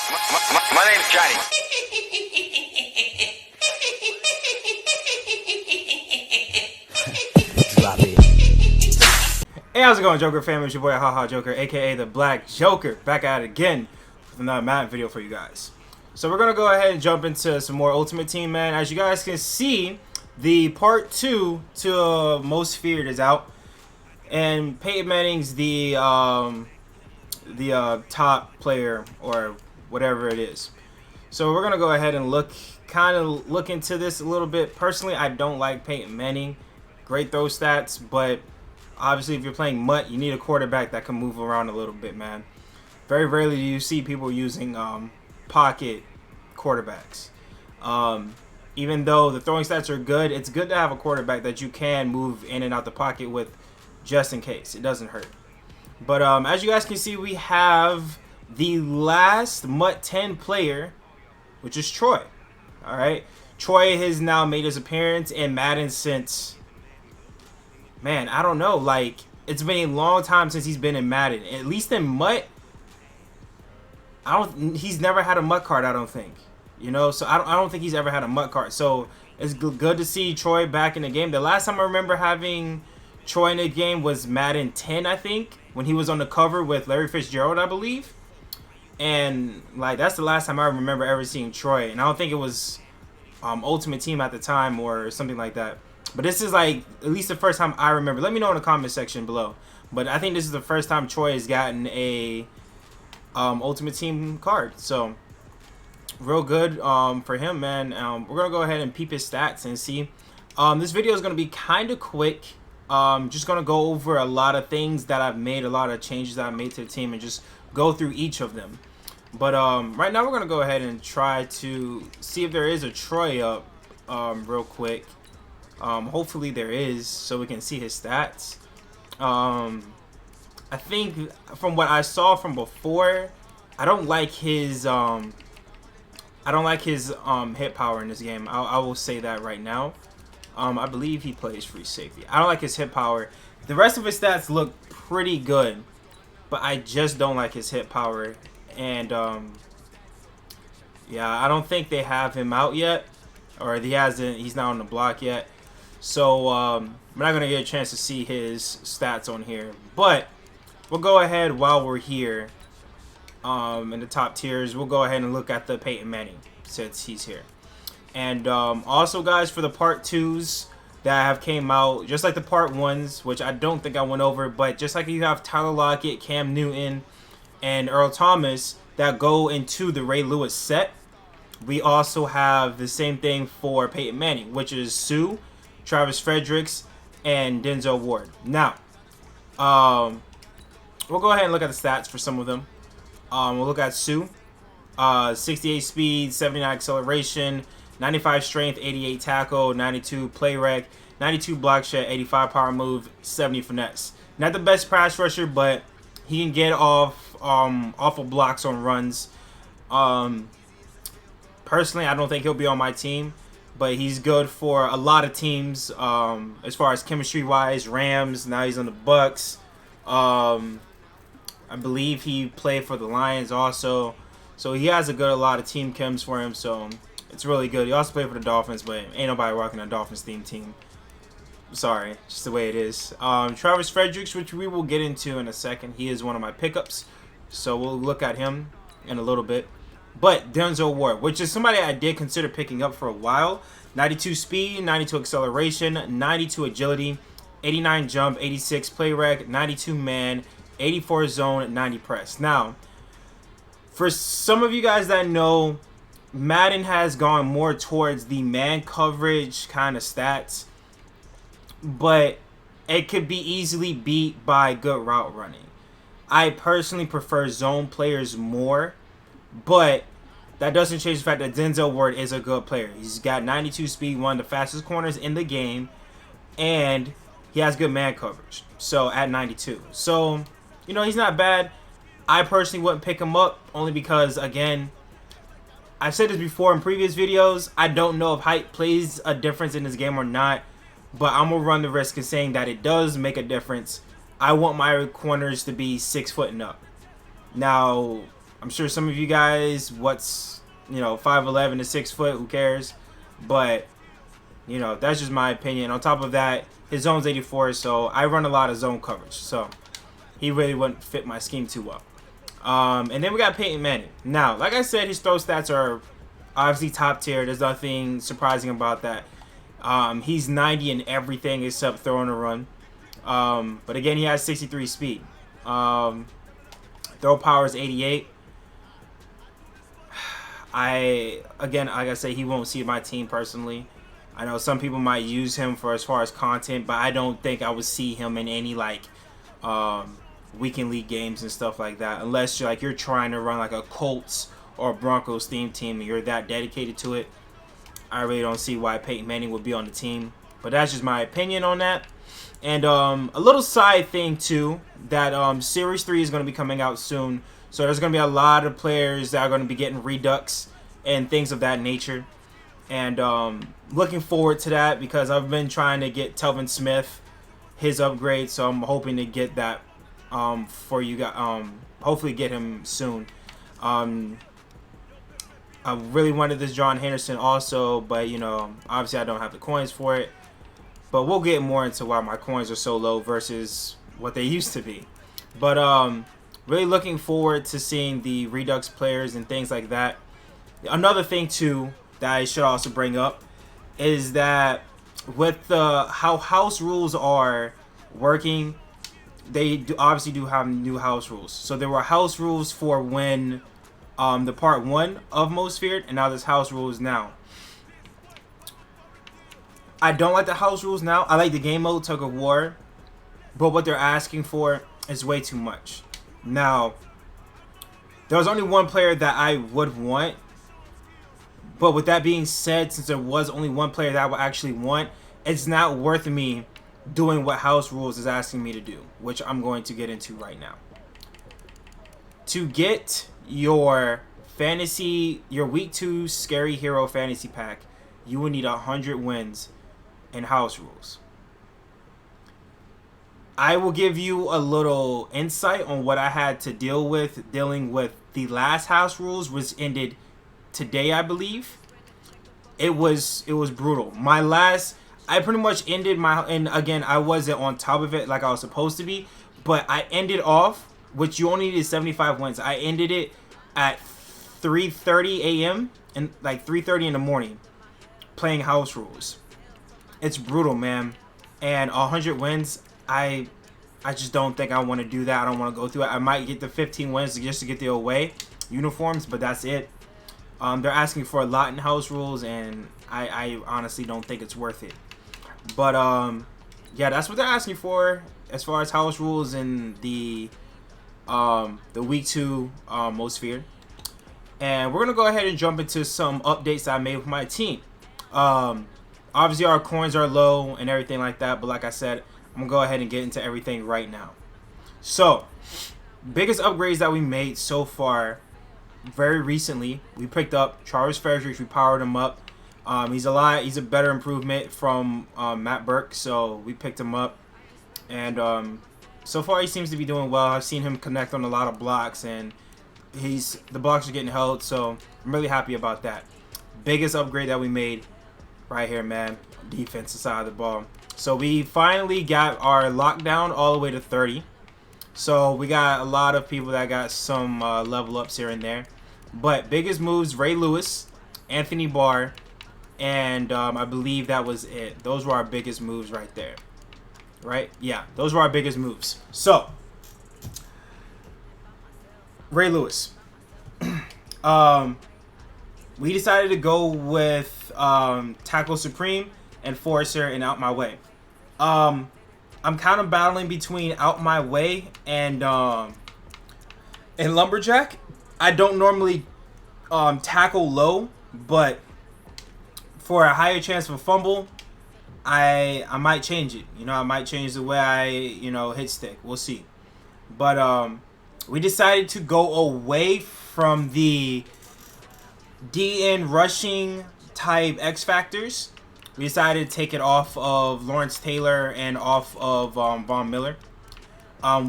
My name's Johnny. Drop it. Hey, how's it going, Joker family? It's your boy, Haha Joker, aka the Black Joker, back at it again with another Madden video for you guys. So we're gonna go ahead and jump into some more Ultimate Team, man. As you guys can see, the part 2 to Most Feared is out, and Peyton Manning's the top player or whatever it is. So we're gonna go ahead and look into this a little bit. Personally, I don't like Peyton Manning. Great throw stats, but obviously if you're playing MUT, you need a quarterback that can move around a little bit, man. Very rarely do you see people using pocket quarterbacks. Even though the throwing stats are good, it's good to have a quarterback that you can move in and out the pocket with, just in case. It doesn't hurt. But as you guys can see, we have the last MUT 10 player, which is Troy. All right, Troy has now made his appearance in Madden since, man, I don't know, like, it's been a long time since he's been in Madden. At least in MUT, he's never had a MUT card, I don't think. You know, so I don't think he's ever had a MUT card. So it's good to see Troy back in the game. The last time I remember having Troy in the game was Madden 10, I think, when he was on the cover with Larry Fitzgerald, I believe. And like, that's the last time I remember ever seeing Troy. And I don't think it was Ultimate Team at the time or something like that. But this is like at least the first time I remember. Let me know in the comment section below. But I think this is the first time Troy has gotten a Ultimate Team card. So real good for him, man. We're gonna go ahead and peep his stats and see. This video is gonna be kind of quick. Just gonna go over a lot of things that I've made, a lot of changes that I've made to the team, and just go through each of them. But right now we're gonna go ahead and try to see if there is a Troy up real quick. Hopefully there is, so we can see his stats. I think from what I saw from before, I don't like his hit power in this game. I will say that right now. I believe he plays free safety. I don't like his hit power. The rest of his stats look pretty good, but I just don't like his hit power. And yeah, I don't think they have him out yet, or he's not on the block yet. So we're not gonna get a chance to see his stats on here. But we'll go ahead while we're here in the top tiers. We'll go ahead and look at the Peyton Manning since he's here. And also, guys, for the part 2s that have came out, just like the part 1s, which I don't think I went over, but just like you have Tyler Lockett, Cam Newton, and Earl Thomas that go into the Ray Lewis set, we also have the same thing for Peyton Manning, which is Sue, Travis Fredericks, and Denzel Ward. Now, we'll go ahead and look at the stats for some of them. We'll look at Sue. 68 speed, 79 acceleration, 95 strength, 88 tackle, 92 play rec, 92 block shed, 85 power move, 70 finesse. Not the best pass rusher, but he can get off of blocks on runs. Personally, I don't think he'll be on my team, but he's good for a lot of teams as far as chemistry wise. Rams, now he's on the Bucks. I believe he played for the Lions also. So he has a lot of team chems for him, so it's really good. He also played for the Dolphins, but ain't nobody rocking a Dolphins themed team. Sorry, just the way it is. Travis Fredericks, which we will get into in a second. He is one of my pickups, so we'll look at him in a little bit. But Denzel Ward, which is somebody I did consider picking up for a while. 92 speed, 92 acceleration, 92 agility, 89 jump, 86 play rec, 92 man, 84 zone, 90 press. Now, for some of you guys that know, Madden has gone more towards the man coverage kind of stats, but it could be easily beat by good route running. I personally prefer zone players more, but that doesn't change the fact that Denzel Ward is a good player. He's got 92 speed, one of the fastest corners in the game, and he has good man coverage. So at 92, so you know, he's not bad. I personally wouldn't pick him up only because, again, I've said this before in previous videos, I don't know if height plays a difference in this game or not, but I'm gonna run the risk of saying that it does make a difference. I want my corners to be 6 foot and up. Now, I'm sure some of you guys, 5'11" to 6 foot, who cares? But that's just my opinion. On top of that, his zone's 84, so I run a lot of zone coverage, so he really wouldn't fit my scheme too well. And then we got Peyton Manning. Now, like I said, his throw stats are obviously top tier. There's nothing surprising about that. He's 90 in everything except throwing a run. But again, he has 63 speed. Throw power is 88. Like I say, he won't see my team personally. I know some people might use him for as far as content, but I don't think I would see him in any weekend league games and stuff like that, unless you're trying to run like a Colts or Broncos theme team and you're that dedicated to it. I really don't see why Peyton Manning would be on the team, but that's just my opinion on that. And a little side thing too, that Series 3 is going to be coming out soon, so there's going to be a lot of players that are going to be getting redux and things of that nature. And looking forward to that because I've been trying to get Telvin Smith his upgrade, so I'm hoping to get that for you guys. Hopefully get him soon. I really wanted this John Henderson also, but obviously I don't have the coins for it. But we'll get more into why my coins are so low versus what they used to be. But really looking forward to seeing the Redux players and things like that. Another thing too that I should also bring up is that with how house rules are working, they obviously do have new house rules. So there were house rules for when the part 1 of Most Feared, and now there's house rules now. I don't like the house rules now. I like the game mode Tug of War, but what they're asking for is way too much. Now, there was only one player that I would want, but with that being said, since there was only one player that I would actually want, it's not worth me doing what house rules is asking me to do, which I'm going to get into right now. To get your week 2 scary hero fantasy pack, you will need 100 wins in house rules. I will give you a little insight on what I had to dealing with the last house rules, which ended today, I believe. It was brutal. I pretty much ended and again, I wasn't on top of it like I was supposed to be, but I ended off, which you only needed 75 wins. I ended it at 3:30 a.m. and 3:30 in the morning playing house rules. It's brutal, man. And 100 wins, I just don't think I want to do that. I don't want to go through it. I might get the 15 wins just to get the away uniforms, but that's it. They're asking for a lot in house rules, and I honestly don't think it's worth it. But yeah, that's what they're asking for as far as house rules in the week 2 Most Feared. And we're gonna go ahead and jump into some updates I made with my team. Obviously our coins are low and everything like that, but like I said, I'm gonna go ahead and get into everything right now. So, biggest upgrades that we made so far, very recently, we picked up Charles Fredericks. We powered him up. He's a better improvement from Matt Burke, so we picked him up. And so far he seems to be doing well. I've seen him connect on a lot of blocks, and the blocks are getting held, so I'm really happy about that. Biggest upgrade that we made right here, man. Defensive side of the ball. So we finally got our lockdown all the way to 30. So we got a lot of people that got some level ups here and there. But biggest moves, Ray Lewis, Anthony Barr, and I believe that was it. Those were our biggest moves right there. Right? Yeah, those were our biggest moves. So, Ray Lewis. We decided to go with Tackle Supreme, Enforcer, and Out My Way. I'm kind of battling between Out My Way and Lumberjack. I don't normally tackle low, but for a higher chance of a fumble, I might change it. I might change the way I hit stick. We'll see. But we decided to go away from the DN rushing type X Factors. We decided to take it off of Lawrence Taylor and off of Von Miller.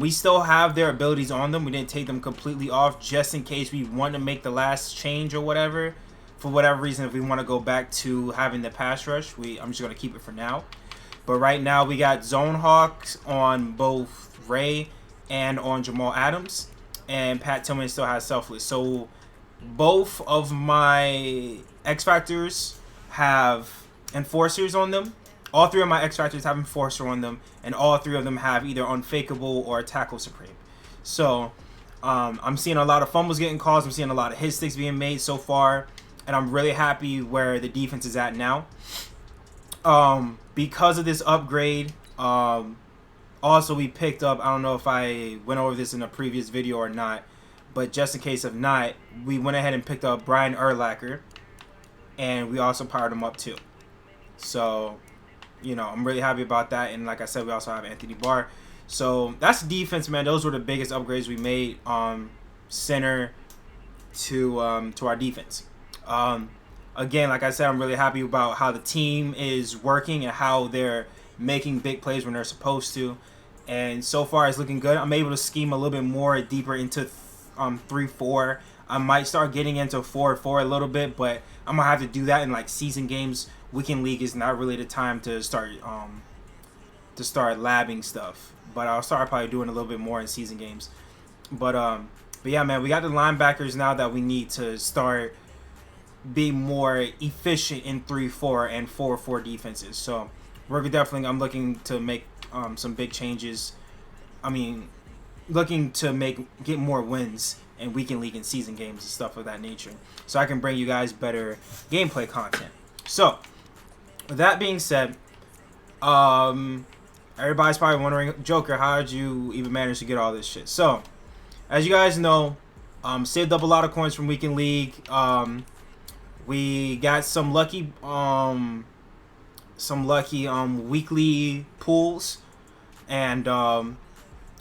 We still have their abilities on them. We didn't take them completely off just in case we want to make the last change or whatever. For whatever reason, if we want to go back to having the pass rush, I'm just going to keep it for now. But right now, we got Zone Hawks on both Ray and on Jamal Adams. And Pat Tillman still has Selfless. So both of my X Factors have Enforcers on them. All three of my X Factors have Enforcer on them, and all three of them have either Unfakeable or Tackle Supreme. So I'm seeing a lot of fumbles getting caused. I'm seeing a lot of hit sticks being made so far, and I'm really happy where the defense is at now. Because of this upgrade, also we picked up, I don't know if I went over this in a previous video or not, but just in case of not, we went ahead and picked up Brian Urlacher, and we also powered him up too. So, you know, I'm really happy about that. And like I said, we also have Anthony Barr. So that's defense, man. Those were the biggest upgrades we made, center to our defense. Again, like I said, I'm really happy about how the team is working and how they're making big plays when they're supposed to. And so far, it's looking good. I'm able to scheme a little bit more deeper into 3-4. I might start getting into 4-4 a little bit, but I'm gonna have to do that in like season games. Weekend league is not really the time to start labbing stuff, but I'll start probably doing a little bit more in season games. But yeah, man, we got the linebackers now that we need to start being more efficient in 3-4 and 4-4 defenses. So I'm looking to make some big changes. I mean, looking to get more wins in weekend league and season games and stuff of that nature, so I can bring you guys better gameplay content. So with that being said, everybody's probably wondering, Joker, how did you even manage to get all this shit? So as you guys know, saved up a lot of coins from weekend league. We got some lucky weekly pools, and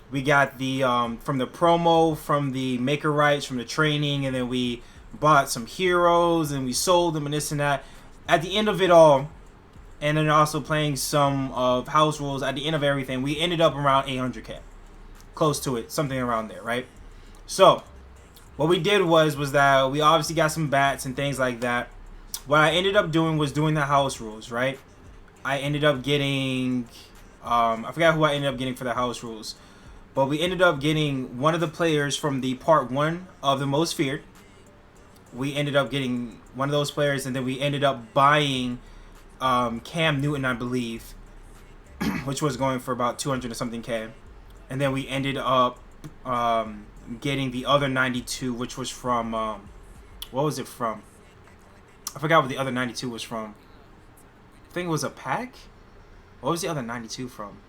we got the from the promo, from the maker rights, from the training, and then we bought some heroes and we sold them and this and that. At the end of it all, and then also playing some of house rules, at the end of everything, we ended up around 800k, close to it, something around there, right? So what we did was that we obviously got some bats and things like that. What I ended up doing was doing the house rules, right? I ended up getting I forgot who I ended up getting for the house rules, but we ended up getting one of the players from the part 1 of the Most Feared. We ended up getting one of those players, and then we ended up buying Cam Newton, I believe, which was going for about 200 or something K. And then we ended up getting the other 92, which was from what was it from? I forgot what the other 92 was from. I think it was a pack. What was the other 92 from?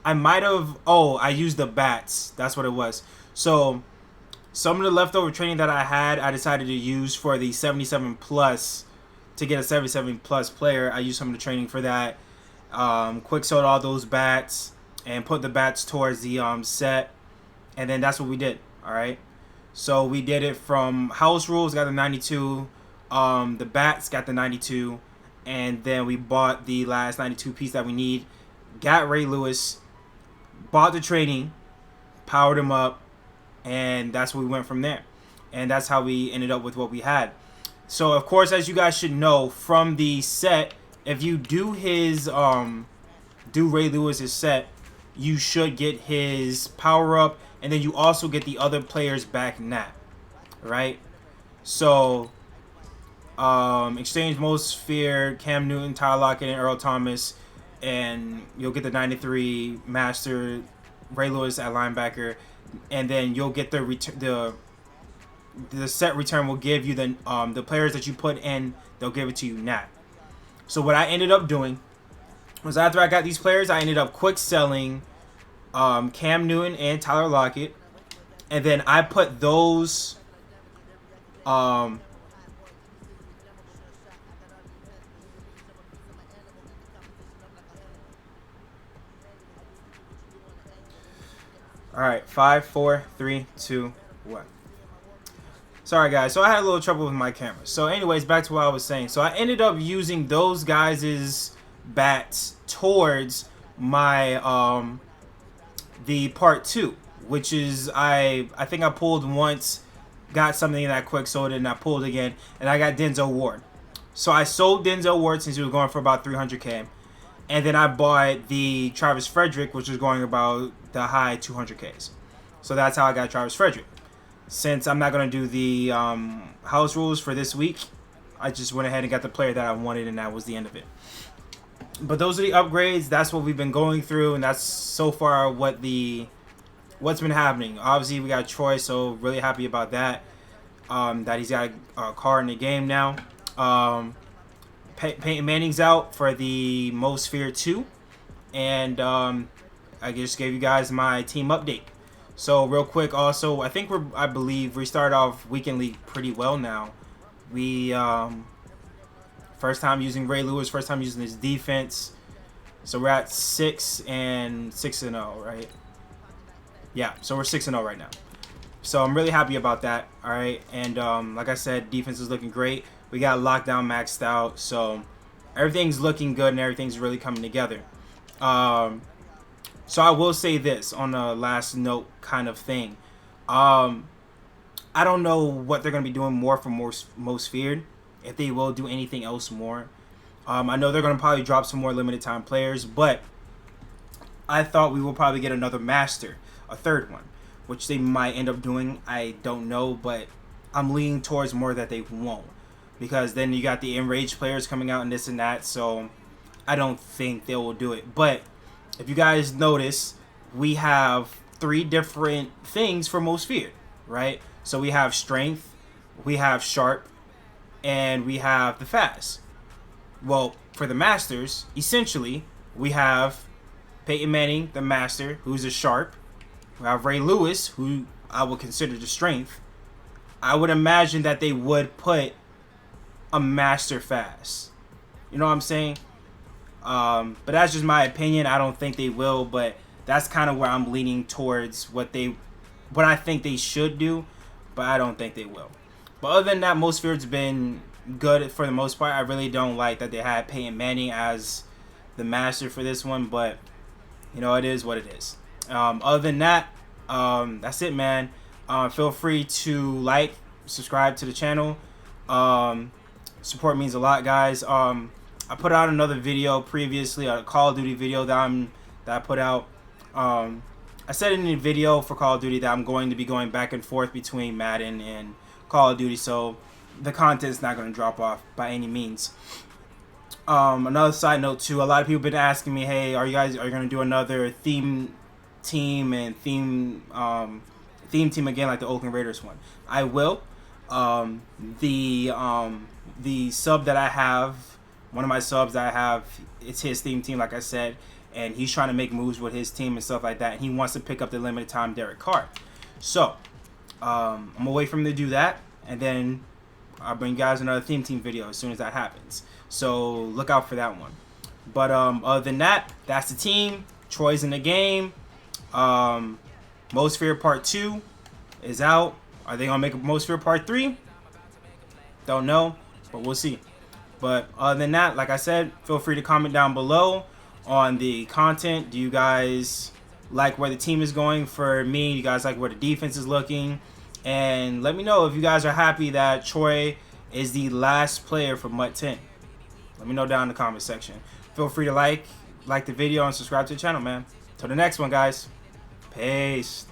I might have... Oh, I used the bats. That's what it was. So some of the leftover training that I had, I decided to use for the 77 plus. To get a 77 plus player, I used some of the training for that. Quick sold all those bats and put the bats towards the set, and then that's what we did. All right, so we did it from house rules, got the 92, the bats got the 92, and then we bought the last 92 piece that we need, got Ray Lewis, bought the training, powered him up, and that's where we went from there. And that's how we ended up with what we had. So of course, as you guys should know, from the set, if you do his do Ray Lewis's set, you should get his power up, and then you also get the other players back nap, right? So exchange Most Feared, Cam Newton, Tyler Lockett, and Earl Thomas, and you'll get the 93 master Ray Lewis at linebacker, and then you'll get the set return will give you the players that you put in, they'll give it to you nap. So what I ended up doing was, after I got these players, I ended up quick selling Cam Newton and Tyler Lockett, and then I put those Alright, 5, 4, 3, 2, 1. Sorry guys, so I had a little trouble with my camera. So anyways, back to what I was saying. So I ended up using those guys' bats towards my the part 2, which is I think I pulled once, got something that quick, sold it, and I pulled again, and I got Denzel Ward. So I sold Denzel Ward since he was going for about 300K, and then I bought the Travis Frederick, which was going about the high 200Ks. So that's how I got Travis Frederick. Since I'm not going to do the house rules for this week, I just went ahead and got the player that I wanted, and that was the end of it. But those are the upgrades. That's what we've been going through, and that's so far what's been happening. Obviously, we got Troy, so really happy about that. That he's got a card in the game now. Peyton Manning's out for the Most Feared 2, and I just gave you guys my team update. So real quick, also, I believe we started off weekend league pretty well now. We first time using Ray Lewis, first time using his defense. So we're at 6-0, right? Yeah, so we're 6-0 right now. So I'm really happy about that. All right, and like I said, defense is looking great. We got lockdown maxed out, so everything's looking good and everything's really coming together. So I will say this on a last note kind of thing. I don't know what they're going to be doing more for most feared, if they will do anything else more. I know they're going to probably drop some more limited time players, but I thought we will probably get another master, a third one, which they might end up doing. I don't know, but I'm leaning towards more that they won't, because then you got the enraged players coming out and this and that, so I don't think they will do it. But if you guys notice, we have 3 different things for most feared, right? So we have strength, we have sharp, and we have the fast. Well, for the masters, essentially, we have Peyton Manning, the master, who's a sharp. We have Ray Lewis, who I would consider the strength. I would imagine that they would put a master fast. You know what I'm saying? But that's just my opinion. I don't think they will, but that's kind of where I'm leaning towards what I think they should do, but I don't think they will. But other than that, most feared's been good for the most part. I really don't like that they had Peyton Manning as the master for this one, but you know, it is what it is. Other than that, that's it, man. Feel free to like, subscribe to the channel. Support means a lot, guys. I put out another video previously, a Call of Duty video that I put out. I said in the video for Call of Duty that I'm going to be going back and forth between Madden and Call of Duty, so the content's not going to drop off by any means. Another side note too, a lot of people have been asking me, hey, are you going to do another theme team and theme team again like the Oakland Raiders one? I will. The sub that I have, one of my subs that I have, it's his theme team, like I said, and he's trying to make moves with his team and stuff like that, and he wants to pick up the limited time Derek Carr. So I'm gonna wait for him to do that, and then I'll bring you guys another theme team video as soon as that happens. So look out for that one. But other than that, that's the team. Troy's in the game. Most Feared Part 2 is out. Are they gonna make a Most Feared Part 3? Don't know, but we'll see. But other than that, like I said, feel free to comment down below on the content. Do you guys like where the team is going? For me, you guys like where the defense is looking? And let me know if you guys are happy that Troy is the last player for MUT 10. Let me know down in the comment section. Feel free to like the video and subscribe to the channel, man. Till the next one, guys. Peace.